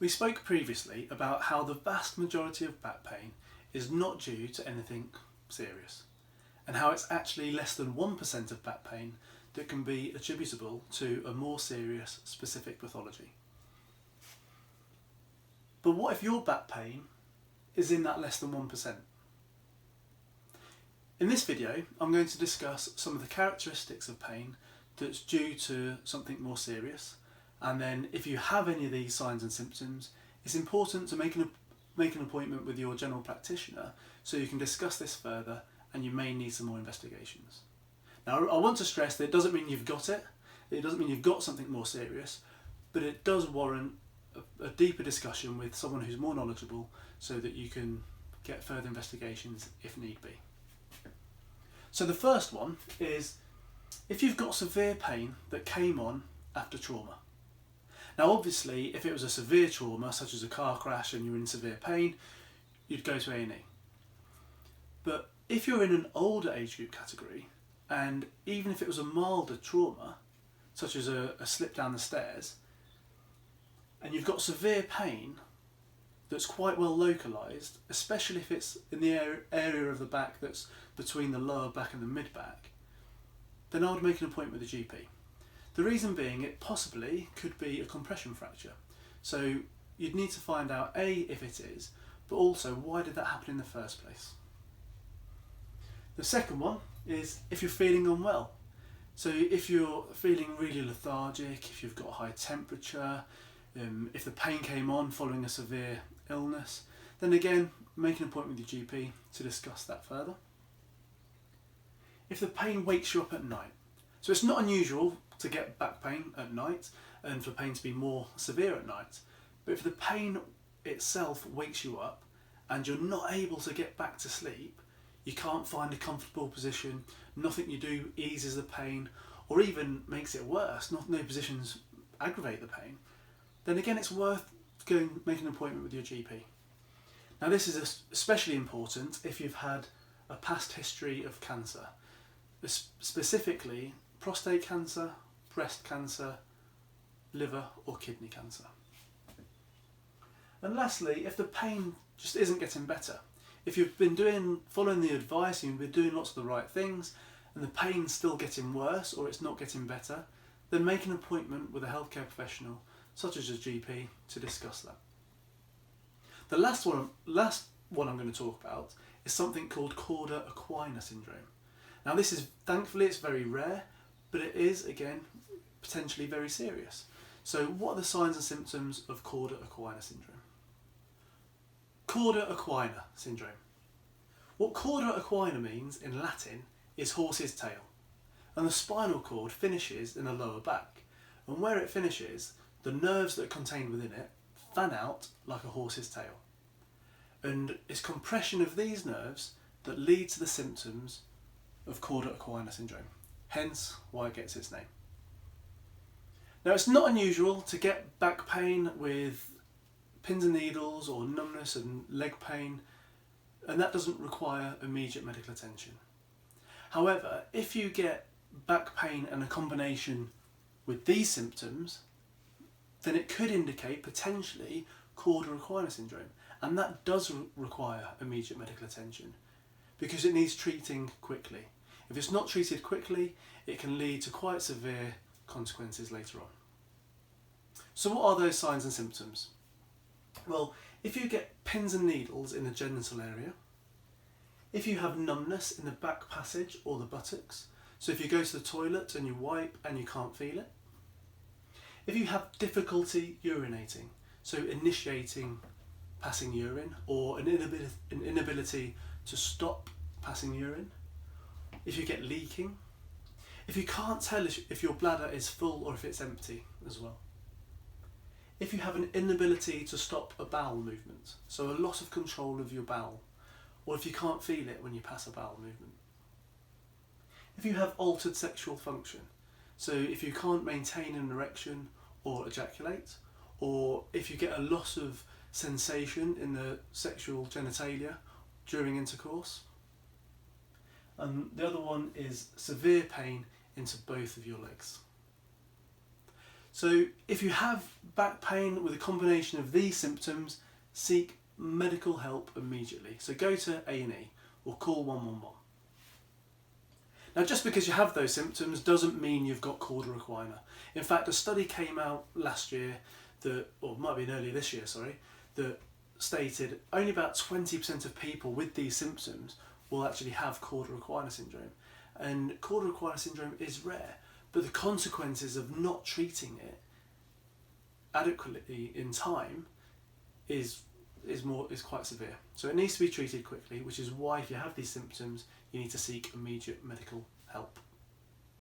We spoke previously about how the vast majority of back pain is not due to anything serious, and how it's actually less than 1% of back pain that can be attributable to a more serious specific pathology. But what if your back pain is in that less than 1%? In this video, I'm going to discuss some of the characteristics of pain that's due to something more serious, and then if you have any of these signs and symptoms, it's important to make an appointment with your general practitioner so you can discuss this further, and you may need some more investigations. Now, I want to stress that it doesn't mean you've got it, it doesn't mean you've got something more serious, but it does warrant a deeper discussion with someone who's more knowledgeable so that you can get further investigations if need be. So the first one is if you've got severe pain that came on after trauma. Now obviously if it was a severe trauma such as a car crash and you're in severe pain, you'd go to A&E. But if you're in an older age group category, and even if it was a milder trauma such as a slip down the stairs, and you've got severe pain that's quite well localised, especially if it's in the area of the back that's between the lower back and the mid back, then I would make an appointment with a GP. The reason being, it possibly could be a compression fracture. So you'd need to find out A, if it is, but also why did that happen in the first place. The second one is if you're feeling unwell. So if you're feeling really lethargic, if you've got a high temperature, if the pain came on following a severe illness, then again, make an appointment with your GP to discuss that further. If the pain wakes you up at night, so it's not unusual to get back pain at night and for pain to be more severe at night, but if the pain itself wakes you up and you're not able to get back to sleep, you can't find a comfortable position, nothing you do eases the pain or even makes it worse, no positions aggravate the pain, then again it's worth making an appointment with your GP. Now this is especially important if you've had a past history of cancer, specifically prostate cancer, breast cancer, liver or kidney cancer. And lastly, if the pain just isn't getting better, if you've been following the advice and you've been doing lots of the right things and the pain's still getting worse or it's not getting better, then make an appointment with a healthcare professional such as a GP to discuss that. The last one I'm going to talk about is something called cauda equina syndrome. Now this is, thankfully it's very rare, but it is again potentially very serious. So what are the signs and symptoms of cauda equina syndrome? Cauda equina syndrome. What cauda equina means in Latin is horse's tail, and the spinal cord finishes in the lower back, and where it finishes, the nerves that are contained within it fan out like a horse's tail, and it's compression of these nerves that lead to the symptoms of cauda equina syndrome, hence why it gets its name. Now it's not unusual to get back pain with pins and needles or numbness and leg pain, and that doesn't require immediate medical attention. However, if you get back pain and a combination with these symptoms, then it could indicate potentially cauda equina syndrome, and that does require immediate medical attention because it needs treating quickly. If it's not treated quickly, it can lead to quite severe consequences later on. So what are those signs and symptoms? Well, if you get pins and needles in the genital area, if you have numbness in the back passage or the buttocks, so if you go to the toilet and you wipe and you can't feel it, if you have difficulty urinating, so initiating passing urine or an inability to stop passing urine, if you get leaking, if you can't tell if your bladder is full or if it's empty as well, if you have an inability to stop a bowel movement, so a loss of control of your bowel, or if you can't feel it when you pass a bowel movement, if you have altered sexual function, so if you can't maintain an erection or ejaculate, or if you get a loss of sensation in the sexual genitalia during intercourse. And the other one is severe pain into both of your legs. So if you have back pain with a combination of these symptoms, seek medical help immediately. So go to A&E or call 111. Now, just because you have those symptoms doesn't mean you've got cauda equina. In fact, a study came out last year or it might be earlier this year, that stated only about 20% of people with these symptoms will actually have cauda equina syndrome. And cauda equina syndrome is rare, but the consequences of not treating it adequately in time is quite severe. So it needs to be treated quickly, which is why if you have these symptoms, you need to seek immediate medical help.